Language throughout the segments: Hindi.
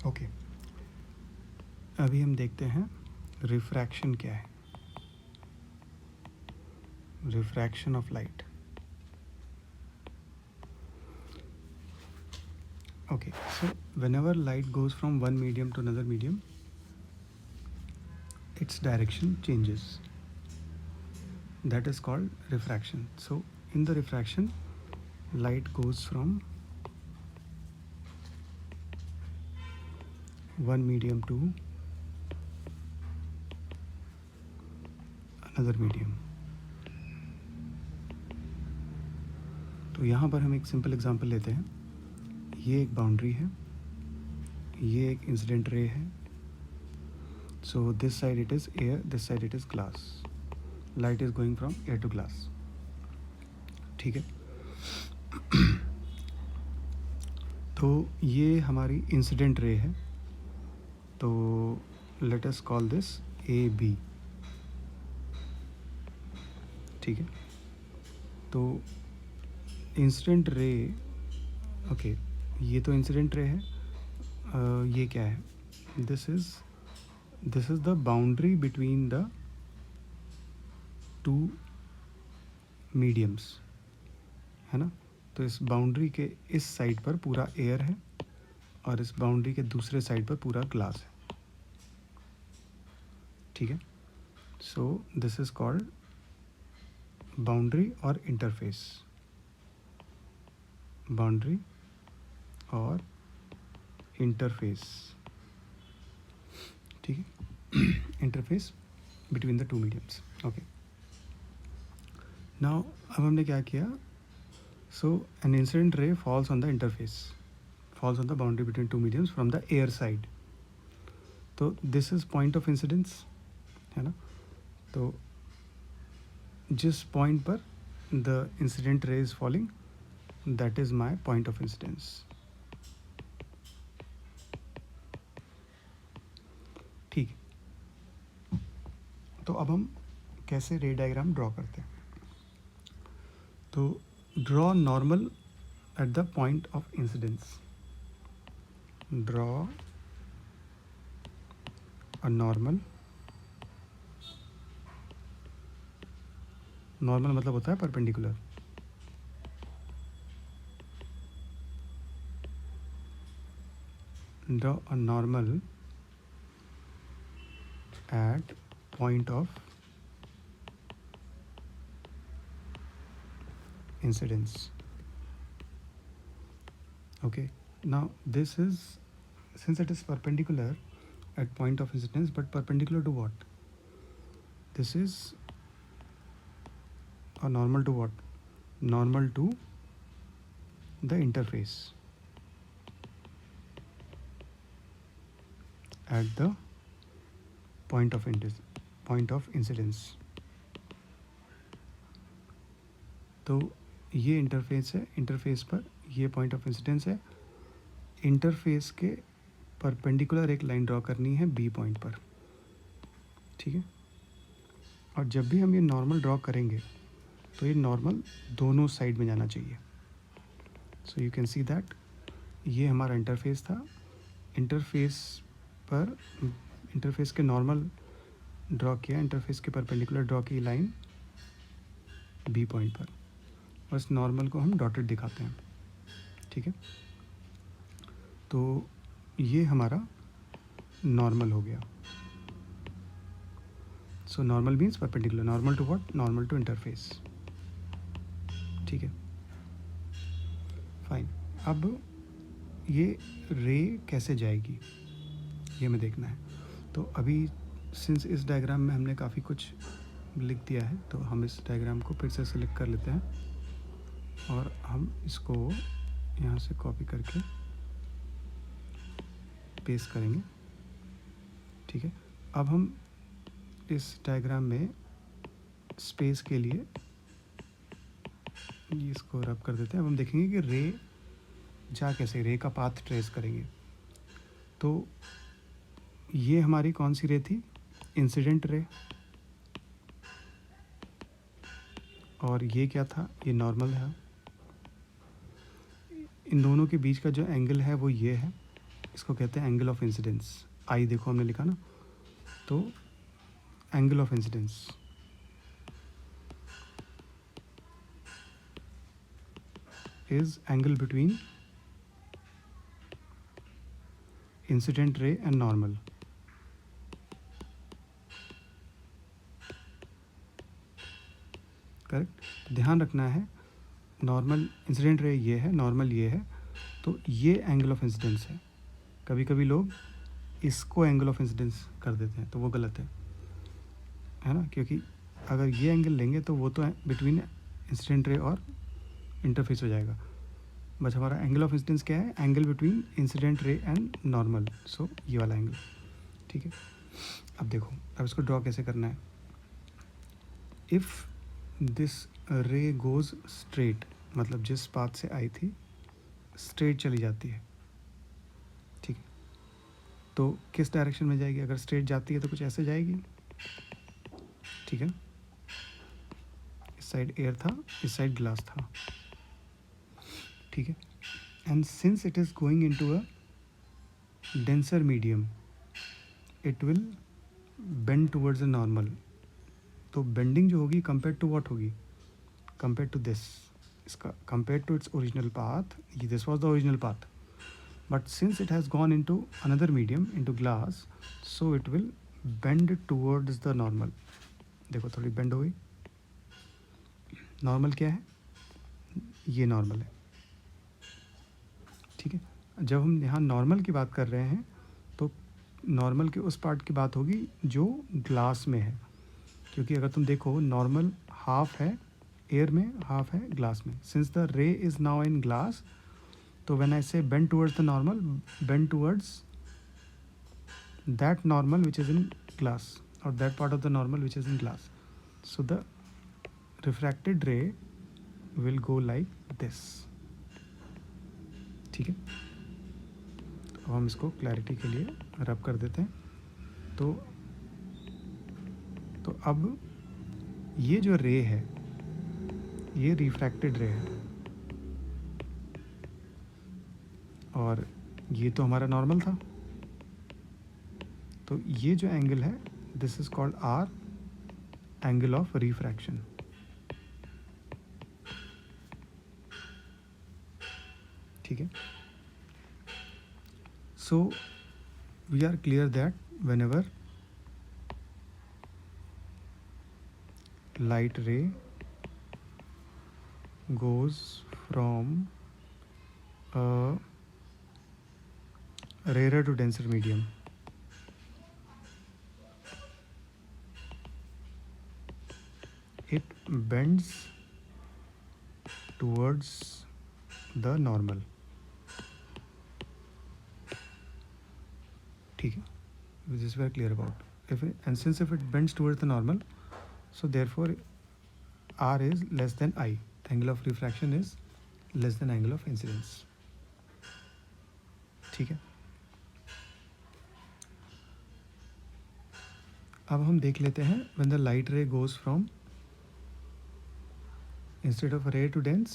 ओके, अभी हम देखते हैं रिफ्रैक्शन क्या है. Refraction of light. Okay, so whenever light goes from one medium to another medium, its direction changes. That is called refraction. So in the refraction, light goes from one medium to another medium. तो यहाँ पर हम एक सिंपल एग्जांपल लेते हैं. ये एक बाउंड्री है, ये एक इंसिडेंट रे है. So this side it is air, this side it is glass. Light is going from air to glass. ठीक है. तो ये हमारी इंसिडेंट रे है. तो let us call this A B. ठीक है. तो इंसिडेंट रे, ओके, ये तो इंसिडेंट रे है. ये क्या है? This is the boundary between the two mediums, है ना. तो इस बाउंड्री के इस साइड पर पूरा एयर है और इस बाउंड्री के दूसरे साइड पर पूरा ग्लास है. ठीक है. So this is called boundary और इंटरफेस. बाउंड्री और इंटरफेस. ठीक है. Interface between the two mediums. Okay. Now अब हमने क्या किया? So an incident ray falls on the interface, falls on the boundary between two mediums from the air side. तो this is point of incidence, है ना. तो जिस पॉइंट पर the incident ray is falling, that is my point of incidence. ठीक है. तो अब हम कैसे रे डायग्राम ड्रॉ करते हैं? तो draw normal at the point of incidence. Draw a normal. Normal मतलब होता है perpendicular. Draw a normal at point of incidence. Okay, now this is, since it is perpendicular at point of incidence, but perpendicular to what? This is a normal to what? Normal to the interface at the point of incidence. तो ये इंटरफेस है, इंटरफेस पर ये पॉइंट ऑफ इंसिडेंस है. इंटरफेस के परपेंडिकुलर एक लाइन ड्रॉ करनी है बी पॉइंट पर. ठीक है. और जब भी हम ये नॉर्मल ड्रॉ करेंगे तो ये नॉर्मल दोनों साइड में जाना चाहिए. So you can see that ये हमारा इंटरफेस था. इंटरफेस पर इंटरफेस के नॉर्मल ड्रॉ किया, इंटरफेस के परपेंडिकुलर ड्रॉ की लाइन बी पॉइंट पर. बस नॉर्मल को हम डॉटेड दिखाते हैं. ठीक है. तो ये हमारा नॉर्मल हो गया. So normal means perpendicular. Normal to what? Normal to interface. ठीक है. फाइन. अब ये रे कैसे जाएगी ये हमें देखना है. तो अभी सिंस इस डायग्राम में हमने काफ़ी कुछ लिख दिया है, तो हम इस डायग्राम को फिर से सिलेक्ट कर लेते हैं और हम इसको यहाँ से कॉपी करके पेस्ट करेंगे. ठीक है. अब हम इस डायग्राम में स्पेस के लिए इसको रब कर देते हैं. अब हम देखेंगे कि रे जा कैसे, रे का पाथ ट्रेस करेंगे. तो ये हमारी कौन सी रे थी? Incident ray. और ये क्या था? ये नॉर्मल है. इन दोनों के बीच का जो एंगल है वो ये है. इसको कहते हैं एंगल ऑफ इंसिडेंस। आई देखो हमने लिखा ना, तो angle of incidence is angle between incident ray and normal. Correct, ध्यान रखना है, नॉर्मल इंसिडेंट रे ये है, नॉर्मल ये है, तो ये एंगल ऑफ इंसिडेंस है। कभी कभी लोग इसको एंगल ऑफ इंसिडेंस कर देते हैं, तो वो गलत है ना, क्योंकि अगर ये एंगल लेंगे तो वो तो बिटवीन इंसिडेंट रे और इंटरफेस हो जाएगा। बट हमारा एंगल ऑफ इंसिडेंस क्या है? Angle between incident ray and normal, so ये वाला एंगल। ठीक है, अब देखो, अब इसको ड्रॉ कैसे करना है। इफ़ दिस रे गोज़ स्ट्रेट, मतलब जिस पाथ से आई थी स्ट्रेट चली जाती है, ठीक है, तो किस डायरेक्शन में जाएगी? अगर स्ट्रेट जाती है तो कुछ ऐसे जाएगी, ठीक है, इस साइड एयर था, इस साइड ग्लास था, ठीक है, and since it is going into a denser medium, it will bend towards a normal. तो बेंडिंग जो होगी कंपेयर टू व्हाट होगी? कंपेयर टू दिस, इसका compare to its original path, this was the original path, but since it has gone into another medium, into glass, so it will bend towards the normal। देखो थोड़ी बेंड हो गई। नॉर्मल क्या है? ये नॉर्मल है, ठीक है। जब हम यहाँ नॉर्मल की बात कर रहे हैं तो नॉर्मल के उस पार्ट की बात होगी जो ग्लास में है, क्योंकि अगर तुम देखो नॉर्मल हाफ है एयर में, हाफ है ग्लास में। सिंस द रे इज़ नाउ इन ग्लास, तो व्हेन आई से bend towards the normal, bend towards that normal which is in glass, or that part of the normal which is in glass, so the refracted ray will go like this। ठीक है, अब हम इसको क्लैरिटी के लिए रब कर देते हैं। तो अब ये जो रे है ये रिफ्रैक्टेड रे है, और ये तो हमारा नॉर्मल था, तो ये जो एंगल है this is called R angle of refraction. ठीक है, so we are clear that whenever light ray goes from rarer to denser medium, it bends towards the normal। ठीक है, this is very clear about if it, and since if it bends towards the normal, so therefore r is less than I, the angle of refraction is less than angle of incidence। ठीक है, अब हम देख लेते हैं when the light ray goes from instead of ray to dense,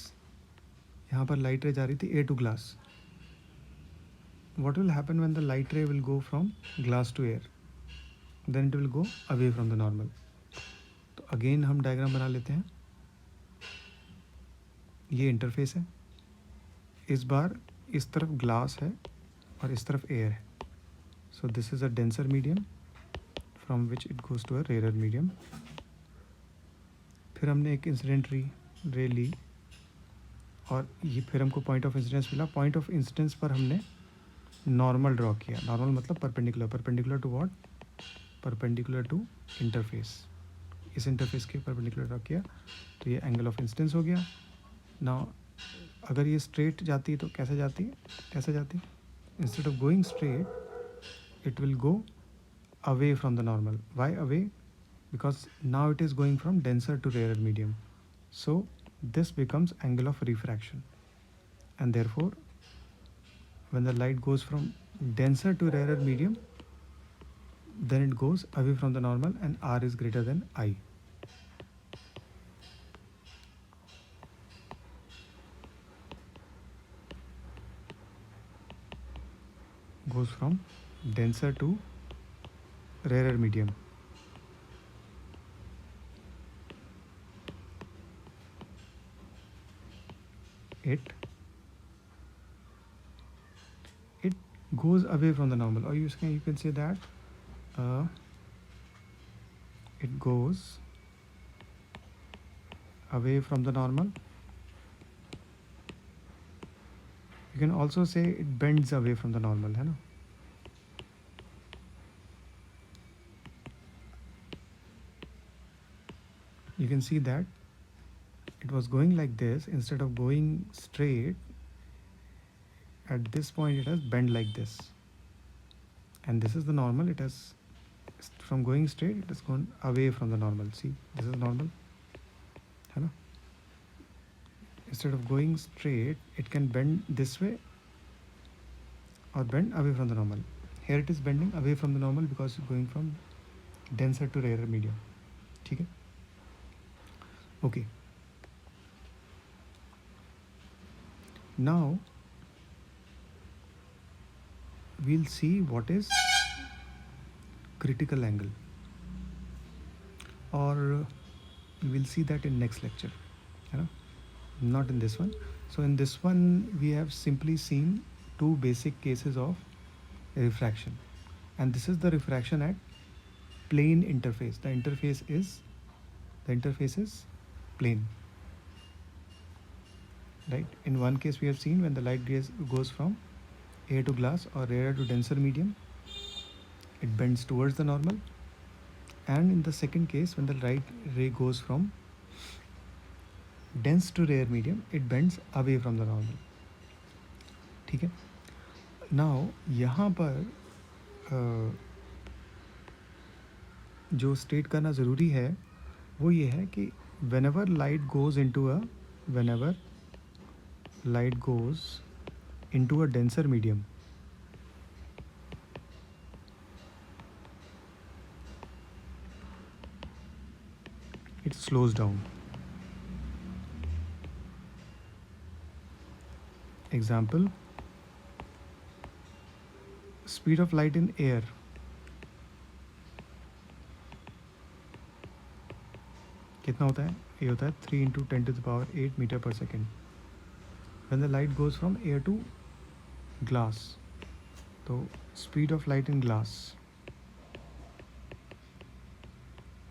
यहाँ पर लाइट रे जा रही थी air to glass, what will happen when the light ray will go from glass to air? Then it will go away from the normal। तो अगेन हम डायग्राम बना लेते हैं। ये इंटरफेस है, इस बार इस तरफ ग्लास है और इस तरफ एयर है, so this is a denser medium from which it goes to a rare medium. फिर हमने एक इंसिडेंट रे ली और ये फिर हमको पॉइंट ऑफ इंसिडेंस मिला। पॉइंट ऑफ इंसिडेंस पर हमने नॉर्मल ड्रॉ किया। नॉर्मल मतलब perpendicular, perpendicular to what? Perpendicular to interface. इस इंटरफेस के परपेंडिकुलर ड्रॉ किया, तो ये एंगल ऑफ इंसिडेंस हो गया। ना अगर ये स्ट्रेट जाती है तो कैसे जाती है? कैसे जाती है? Instead of going straight it will go away from the normal। Why away? Because now it is going from denser to rarer medium, so this becomes angle of refraction, and therefore when the light goes from denser to rarer medium, then it goes away from the normal and r is greater than I। goes from denser to rarer medium. It goes away from the normal, or you can say that it goes away from the normal. You can also say it bends away from the normal, है ना? You can see that it was going like this. Instead of going straight, at this point it has bent like this, and this is the normal. It has, from going straight, it has gone away from the normal. See, this is normal, है ना? Instead of going straight, it can bend this way or bend away from the normal. Here it is bending away from the normal because it's going from denser to rarer medium. ठीक है? Okay. Now we'll see what is critical angle, or we'll see that in next lecture, you know? Not in this one. So in this one we have simply seen two basic cases of refraction, and this is the refraction at plane interface. The interface is plane, right? In one case we have seen when the light goes from air to glass or rarer to denser medium, it bends towards the normal, and in the second case when the light ray goes from dense to rare medium, it bends away from the normal. ठीक है? Now यहाँ पर जो स्टेट करना ज़रूरी है वो ये है कि whenever light goes into a denser medium, it slows down. Example, speed of light in air. कितना होता है? ये होता है 3 × 10⁸ मीटर पर second. When the light goes from air to glass, तो speed of light in glass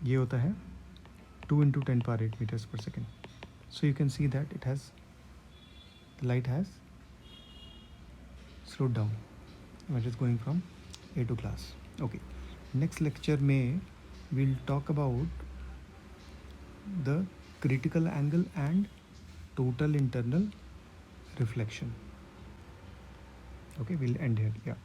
ये होता है 2 × 10⁸ meters per second. So you can see that the light has slowed down when it is going from air to glass. Okay, next lecture में we'll talk about the critical angle and total internal reflection. Okay, we'll end here. Yeah.